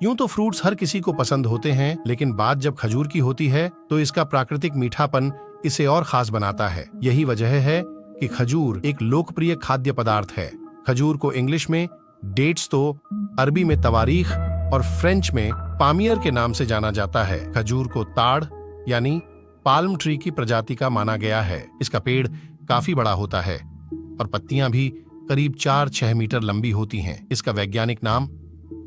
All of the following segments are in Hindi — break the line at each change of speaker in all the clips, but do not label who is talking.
यूं तो फ्रूट्स हर किसी को पसंद होते हैं, लेकिन बात जब खजूर की होती है तो इसका प्राकृतिक मीठापन इसे और खास बनाता है। यही वजह है कि खजूर एक लोकप्रिय खाद्य पदार्थ है। खजूर को इंग्लिश में डेट्स तो अरबी में तवारीख और फ्रेंच में पामियर के नाम से जाना जाता है। खजूर को ताड़ यानी पाल्म ट्री की प्रजाति का माना गया है। इसका पेड़ काफी बड़ा होता है और पत्तियां भी करीब 4-6 मीटर लंबी होती हैं। इसका वैज्ञानिक नाम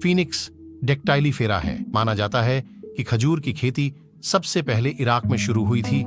फीनिक्स डेक्टाइलीफेरा है। माना जाता है कि खजूर की खेती सबसे पहले इराक में शुरू हुई थी,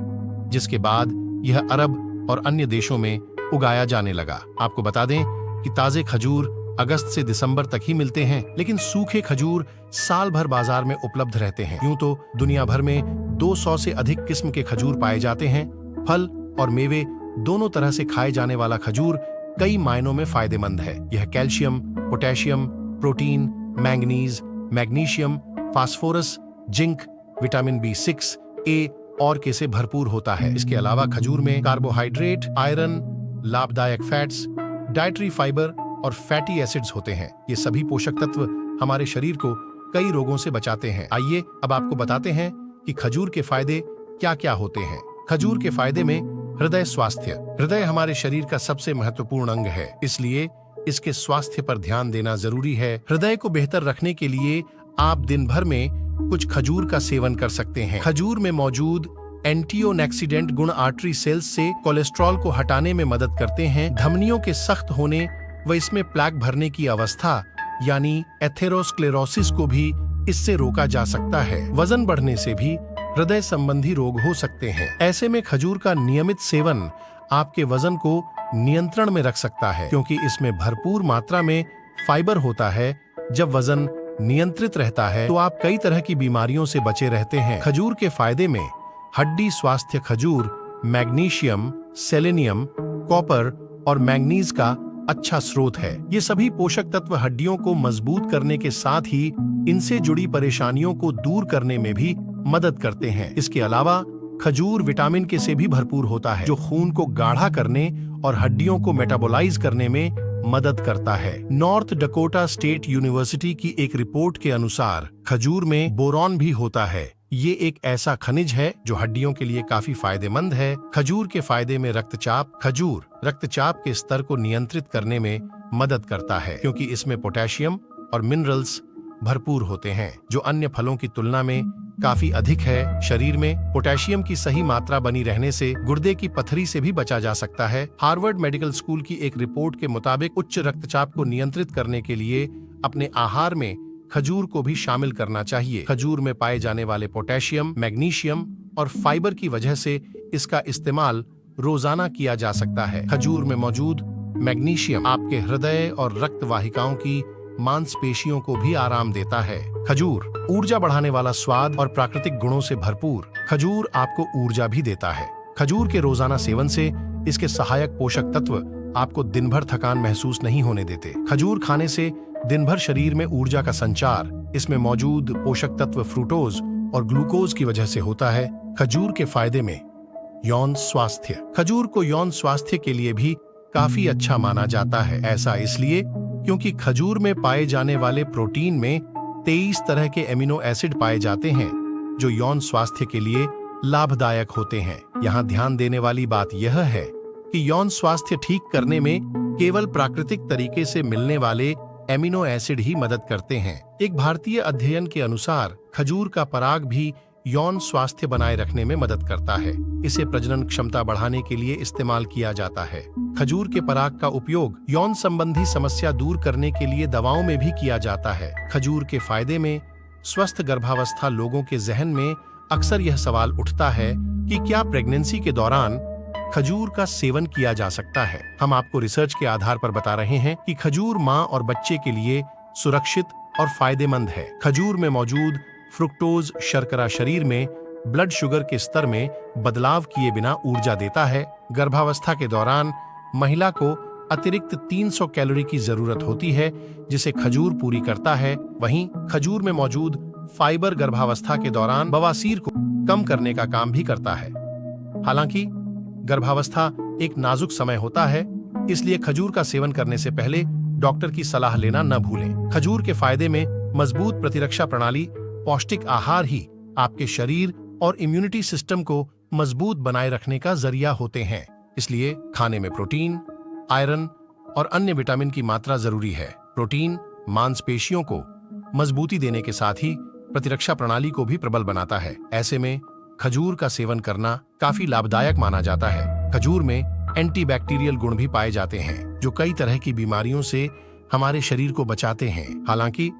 जिसके बाद यह अरब और अन्य देशों में उगाया जाने लगा। आपको बता दें कि ताजे खजूर अगस्त से दिसंबर तक ही मिलते हैं, लेकिन सूखे खजूर साल भर बाजार में उपलब्ध रहते हैं। यूं तो दुनिया भर में 200 से अधिक किस्म के खजूर पाए जाते हैं। फल और मेवे दोनों तरह से खाए जाने वाला खजूर कई मायनों में फायदेमंद है। यह calcium, potassium, protein, manganese, magnesium, phosphorus, zinc, vitamin B6, A और के से भरपूर होता है। इसके अलावा खजूर में कार्बोहाइड्रेट, आयरन, लाभदायक फैट्स, डाइटरी फाइबर और फैटी एसिड्स होते हैं। ये सभी पोषक तत्व हमारे शरीर को कई रोगों से बचाते हैं। आइए अब आपको बताते हैं कि खजूर के फायदे क्या क्या होते हैं। खजूर के फायदे में हृदय स्वास्थ्य। हृदय हमारे शरीर का सबसे महत्वपूर्ण अंग है, इसलिए इसके स्वास्थ्य पर ध्यान देना जरूरी है। हृदय को बेहतर रखने के लिए आप दिन भर में कुछ खजूर का सेवन कर सकते हैं। खजूर में मौजूद एंटीओक्सीडेंट गुण आर्टरी सेल्स से कोलेस्ट्रॉल को हटाने में मदद करते हैं। धमनियों के सख्त होने व इसमें प्लेक भरने की अवस्था यानी एथेरोस्क्लेरोसिस को भी इससे रोका जा सकता है। वजन बढ़ने से भी हृदय संबंधी रोग हो सकते हैं। ऐसे में खजूर का नियमित सेवन आपके वजन को नियंत्रण में रख सकता है, क्योंकि इसमें भरपूर मात्रा में फाइबर होता है। जब वजन नियंत्रित रहता है तो आप कई तरह की बीमारियों से बचे रहते हैं। खजूर के फायदे में हड्डी स्वास्थ्य। खजूर मैग्नीशियम, सेलेनियम, कॉपर और मैंगनीज का अच्छा स्रोत है। ये सभी पोषक तत्व हड्डियों को मजबूत करने के साथ ही इनसे जुड़ी परेशानियों को दूर करने में भी मदद करते हैं। इसके अलावा खजूर विटामिन के से भी भरपूर होता है, जो खून को गाढ़ा करने और हड्डियों को मेटाबोलाइज करने में मदद करता है। नॉर्थ डकोटा स्टेट यूनिवर्सिटी की एक रिपोर्ट के अनुसार खजूर में बोरॉन भी होता है। ये एक ऐसा खनिज है जो हड्डियों के लिए काफी फायदेमंद है। खजूर के फायदे में रक्तचाप। खजूर रक्तचाप के स्तर को नियंत्रित करने में मदद करता है, क्योंकि इसमें पोटेशियम और मिनरल्स भरपूर होते हैं, जो अन्य फलों की तुलना में काफी अधिक है। शरीर में पोटेशियम की सही मात्रा बनी रहने से गुर्दे की पथरी से भी बचा जा सकता है। हार्वर्ड मेडिकल स्कूल की एक रिपोर्ट के मुताबिक उच्च रक्तचाप को नियंत्रित करने के लिए अपने आहार में खजूर को भी शामिल करना चाहिए। खजूर में पाए जाने वाले पोटेशियम, मैग्नीशियम और फाइबर की वजह से इसका इस्तेमाल रोजाना किया जा सकता है। खजूर में मौजूद मैग्नीशियम आपके हृदय और रक्त वाहिकाओं की मांसपेशियों को भी आराम देता है। खजूर ऊर्जा बढ़ाने वाला स्वाद और प्राकृतिक गुणों से भरपूर। खजूर आपको ऊर्जा भी देता है। खजूर के रोजाना सेवन से इसके सहायक पोषक तत्व आपको दिन भर थकान महसूस नहीं होने देते। खजूर खाने से दिन भर शरीर में ऊर्जा का संचार इसमें मौजूद पोषक तत्व फ्रूक्टोज और ग्लूकोज की वजह से होता है। खजूर के फायदे में यौन स्वास्थ्य। खजूर को यौन स्वास्थ्य के लिए भी काफी अच्छा माना जाता है। ऐसा इसलिए क्योंकि खजूर में पाए जाने वाले प्रोटीन में 23 तरह के एमिनो एसिड पाए जाते हैं, जो यौन स्वास्थ्य के लिए लाभदायक होते हैं। यहाँ ध्यान देने वाली बात यह है कि यौन स्वास्थ्य ठीक करने में केवल प्राकृतिक तरीके से मिलने वाले एमिनो एसिड ही मदद करते हैं। एक भारतीय अध्ययन के अनुसार खजूर का पराग भी यौन स्वास्थ्य बनाए रखने में मदद करता है। इसे प्रजनन क्षमता बढ़ाने के लिए इस्तेमाल किया जाता है। खजूर के पराग का उपयोग यौन संबंधी समस्या दूर करने के लिए दवाओं में भी किया जाता है। खजूर के फायदे में स्वस्थ गर्भावस्था। लोगों के जहन में अक्सर यह सवाल उठता है कि क्या प्रेगनेंसी के दौरान खजूर का सेवन किया जा सकता है। हम आपको रिसर्च के आधार पर बता रहे हैं कि खजूर मां और बच्चे के लिए सुरक्षित और फायदेमंद है। खजूर में मौजूद फ्रुक्टोज शर्करा शरीर में ब्लड शुगर के स्तर में बदलाव किए बिना ऊर्जा देता है। गर्भावस्था के दौरान महिला को अतिरिक्त 300 कैलोरी की जरूरत होती है, जिसे खजूर पूरी करता है। वहीं खजूर में मौजूद फाइबर गर्भावस्था के दौरान बवासीर को कम करने का काम भी करता है। हालांकि गर्भावस्था एक नाजुक समय होता है, इसलिए खजूर का सेवन करने से पहले डॉक्टर की सलाह लेना न भूलें। खजूर के फायदे में मजबूत प्रतिरक्षा प्रणाली, पौष्टिक आहार ही आपके शरीर और इम्यूनिटी सिस्टम को मजबूत बनाए रखने का जरिया होते हैं। इसलिए खाने में प्रोटीन, आयरन और अन्य विटामिन की मात्रा जरूरी है। प्रोटीन मांसपेशियों को मजबूती देने के साथ ही प्रतिरक्षा प्रणाली को भी प्रबल बनाता है। ऐसे में खजूर का सेवन करना काफी लाभदायक माना जाता है। खजूर में एंटीबैक्टीरियल गुण भी पाए जाते हैं जो कई तरह की बीमारियों से हमारे शरीर को बचाते हैं। हालांकि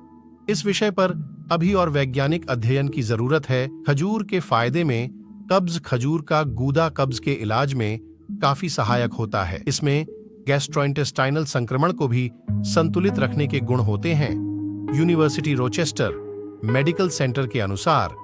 इस विषय पर अभी और वैज्ञानिक अध्ययन की जरूरत है। खजूर के फायदे में कब्ज, खजूर का गूदा कब्ज के इलाज में काफी सहायक होता है। इसमें गैस्ट्रोइंटेस्टाइनल संक्रमण को भी संतुलित रखने के गुण होते हैं। यूनिवर्सिटी रोचेस्टर मेडिकल सेंटर के अनुसार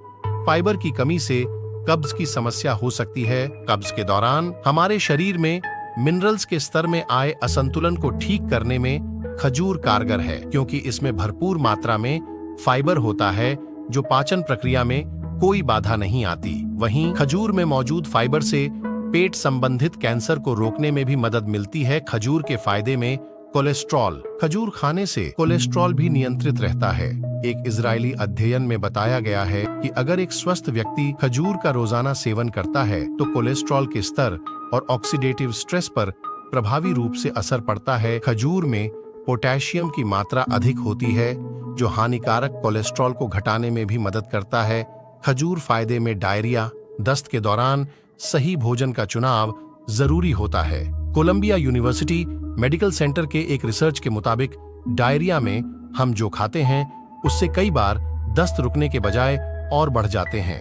फाइबर की कमी से कब्ज की समस्या हो सकती है। कब्ज के दौरान हमारे शरीर में मिनरल्स के स्तर में आए असंतुलन को ठीक करने में खजूर कारगर है, क्योंकि इसमें भरपूर मात्रा में फाइबर होता है जो पाचन प्रक्रिया में कोई बाधा नहीं आती। वहीं खजूर में मौजूद फाइबर से पेट संबंधित कैंसर को रोकने में भी मदद मिलती है। खजूर के फायदे में कोलेस्ट्रॉल, खजूर खाने से कोलेस्ट्रॉल भी नियंत्रित रहता है। एक इजरायली अध्ययन में बताया गया है कि अगर एक स्वस्थ व्यक्ति खजूर का रोजाना सेवन करता है तो कोलेस्ट्रॉल के स्तर और ऑक्सीडेटिव स्ट्रेस पर प्रभावी रूप से असर पड़ता है। खजूर में पोटेशियम की मात्रा अधिक होती है जो हानिकारक कोलेस्ट्रॉल को घटाने में भी मदद करता है। खजूर फायदे में डायरिया, दस्त के दौरान सही भोजन का चुनाव जरूरी होता है। कोलंबिया यूनिवर्सिटी मेडिकल सेंटर के एक रिसर्च के मुताबिक डायरिया में हम जो खाते हैं उससे कई बार दस्त रुकने के बजाय और बढ़ जाते हैं।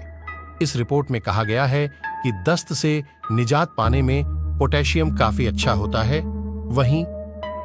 इस रिपोर्ट में कहा गया है कि दस्त से निजात पाने में पोटेशियम काफी अच्छा होता है। वहीं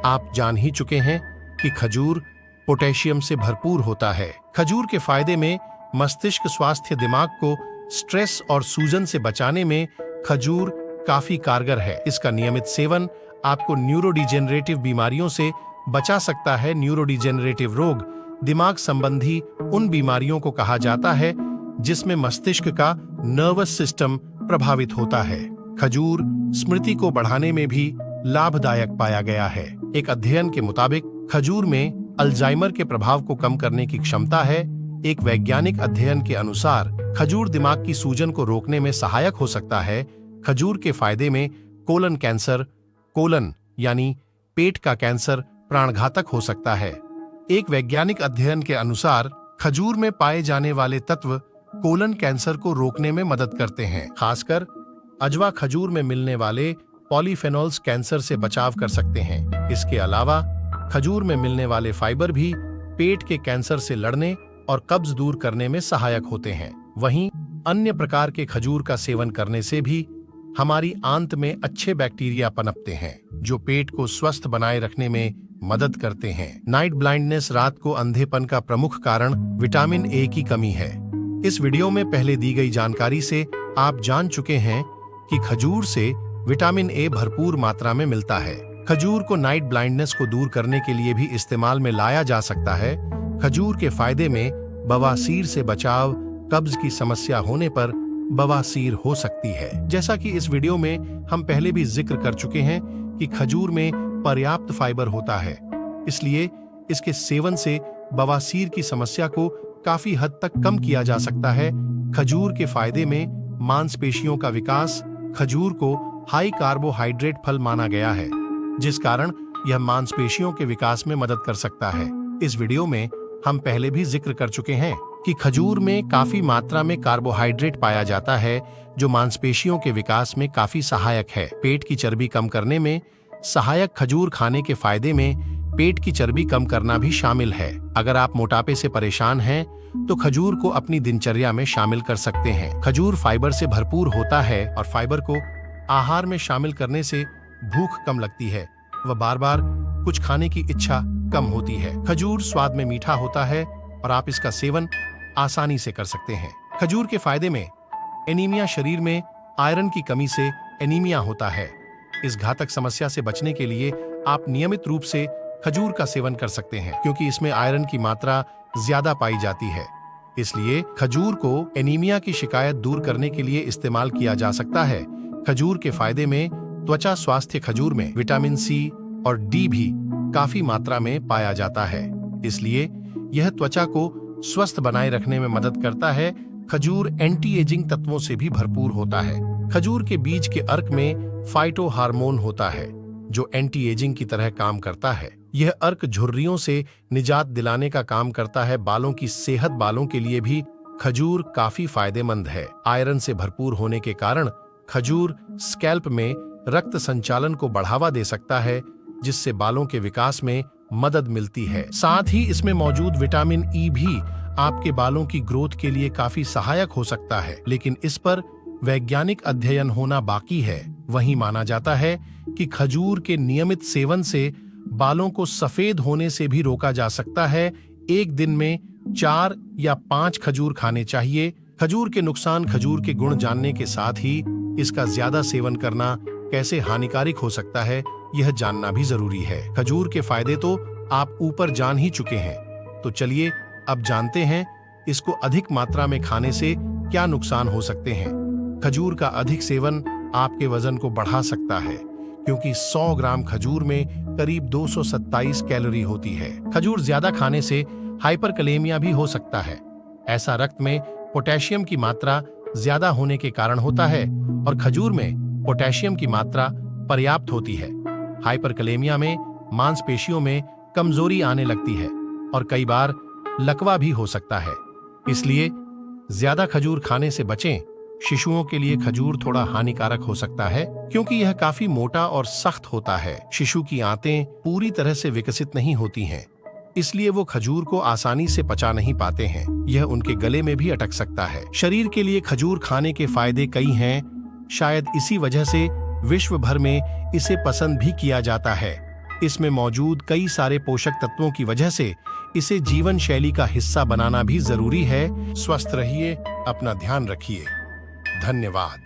आप जान ही चुके हैं कि खजूर पोटेशियम से भरपूर होता है। खजूर के फायदे में मस्तिष्क स्वास्थ्य, दिमाग को स्ट्रेस और सूजन से बचाने में खजूर काफी कारगर है। इसका नियमित सेवन आपको न्यूरोडिजेनरेटिव बीमारियों से बचा सकता है। न्यूरोडिजेनरेटिव रोग दिमाग संबंधी उन बीमारियों को कहा जाता है जिसमें मस्तिष्क का नर्वस सिस्टम प्रभावित होता है। खजूर स्मृति को बढ़ाने में भी लाभदायक पाया गया है। एक अध्ययन के मुताबिक खजूर में अल्जाइमर के प्रभाव को कम करने की क्षमता है। एक वैज्ञानिक अध्ययन के अनुसार खजूर दिमाग की सूजन को रोकने में सहायक हो सकता है। खजूर के फायदे में कोलन कैंसर, कोलन यानी पेट का कैंसर प्राणघातक हो सकता है। एक वैज्ञानिक अध्ययन के अनुसार खजूर में पाए जाने वाले तत्व कोलन कैंसर को रोकने में मदद करते हैं। खासकर अजवा खजूर में मिलने वाले पॉलीफेनॉल्स कैंसर से बचाव कर सकते हैं। इसके अलावा खजूर में मिलने वाले फाइबर भी पेट के कैंसर से लड़ने और कब्ज दूर करने में सहायक होते हैं। वहीं अन्य प्रकार के खजूर का सेवन करने से भी हमारी आंत में अच्छे बैक्टीरिया पनपते हैं जो पेट को स्वस्थ बनाए रखने में मदद करते हैं। नाइट ब्लाइंडनेस, रात को अंधेपन का प्रमुख कारण विटामिन ए की कमी है। इस वीडियो में पहले दी गई जानकारी से आप जान चुके हैं कि खजूर से विटामिन ए भरपूर मात्रा में मिलता है। खजूर को नाइट ब्लाइंडनेस को दूर करने के लिए भी इस्तेमाल में लाया जा सकता है। खजूर के फायदे में बवासीर से बचाव, कब्ज की समस्या होने पर बवासीर हो सकती है। जैसा कि इस वीडियो में हम पहले भी जिक्र कर चुके हैं कि खजूर में पर्याप्त फाइबर होता है, इसलिए इसके सेवन से बवासीर की समस्या को काफी हद तक कम किया जा सकता है। खजूर के फायदे में मांसपेशियों का विकास। खजूर को हाई कार्बोहाइड्रेट फल माना गया है, जिस कारण यह मांसपेशियों के विकास में मदद कर सकता है। इस वीडियो में हम पहले भी जिक्र कर चुके हैं कि खजूर में काफी मात्रा में कार्बोहाइड्रेट पाया जाता है जो मांसपेशियों के विकास में काफी सहायक है। पेट की चर्बी कम करने में सहायक खजूर खाने के फायदे में पेट की चर्बी कम करना भी शामिल है। अगर आप मोटापे से परेशान हैं तो खजूर को अपनी दिनचर्या में शामिल कर सकते हैं। खजूर फाइबर से भरपूर होता है और फाइबर को आहार में शामिल करने से भूख कम लगती है व बार बार कुछ खाने की इच्छा कम होती है। खजूर स्वाद में मीठा होता है और आप इसका सेवन आसानी से कर सकते हैं। खजूर के फायदे में एनीमिया, शरीर में आयरन की कमी से एनीमिया होता है। इस घातक समस्या से बचने के लिए आप नियमित रूप से खजूर का सेवन कर सकते हैं, क्योंकि इसमें आयरन की मात्रा ज्यादा पाई जाती है। इसलिए खजूर को एनीमिया की शिकायत दूर करने के लिए इस्तेमाल किया जा सकता है। खजूर के फायदे में त्वचा स्वास्थ्य। खजूर में विटामिन सी और डी भी काफी मात्रा में पाया जाता है, इसलिए यह त्वचा को स्वस्थ बनाए रखने में मदद करता है। खजूर एंटी एजिंग तत्वों से भी भरपूर होता है। खजूर के बीज के अर्क में फाइटो हार्मोन होता है जो एंटी एजिंग की तरह काम करता है। यह अर्क झुर्रियों से निजात दिलाने का काम करता है। बालों की सेहत, बालों के लिए भी खजूर काफी फायदेमंद है। आयरन से भरपूर होने के कारण खजूर स्कैल्प में रक्त संचालन को बढ़ावा दे सकता है, जिससे बालों के विकास में मदद मिलती है। साथ ही इसमें मौजूद विटामिन ई भी आपके बालों की ग्रोथ के लिए काफी सहायक हो सकता है, लेकिन इस पर वैज्ञानिक अध्ययन होना बाकी है। वहीं माना जाता है कि खजूर के नियमित सेवन से बालों को सफेद होने से भी रोका जा सकता है। एक दिन में 4 या 5 खजूर खाने चाहिए। खजूर के नुकसान, खजूर के गुण जानने के साथ ही इसका ज्यादा सेवन करना कैसे हानिकारक हो सकता है, यह जानना भी जरूरी है। खजूर के फायदे तो आप ऊपर जान ही चुके हैं, तो चलिए अब जानते हैं इसको अधिक मात्रा में खाने से क्या नुकसान हो सकते हैं। खजूर का अधिक सेवन आपके वजन को बढ़ा सकता है, क्योंकि 100 ग्राम खजूर में करीब 227 कैलोरी होती है। खजूर ज्यादा खाने से हाइपरकलेमिया भी हो सकता है। ऐसा रक्त में पोटेशियम की मात्रा ज्यादा होने के कारण होता है, और खजूर में पोटेशियम की मात्रा पर्याप्त होती है। हाइपरकलेमिया में मांसपेशियों में कमजोरी आने लगती है और कई बार लकवा भी हो सकता है। इसलिए ज्यादा खजूर खाने से बचें। शिशुओं के लिए खजूर थोड़ा हानिकारक हो सकता है, क्योंकि यह काफी मोटा और सख्त होता है। शिशु की आंतें पूरी तरह से विकसित नहीं होती हैं, इसलिए वो खजूर को आसानी से पचा नहीं पाते हैं। यह उनके गले में भी अटक सकता है। शरीर के लिए खजूर खाने के फायदे कई हैं। शायद इसी वजह से विश्व भर में इसे पसंद भी किया जाता है। इसमें मौजूद कई सारे पोषक तत्वों की वजह से इसे जीवन शैली का हिस्सा बनाना भी जरूरी है। स्वस्थ रहिए, अपना ध्यान रखिए। धन्यवाद।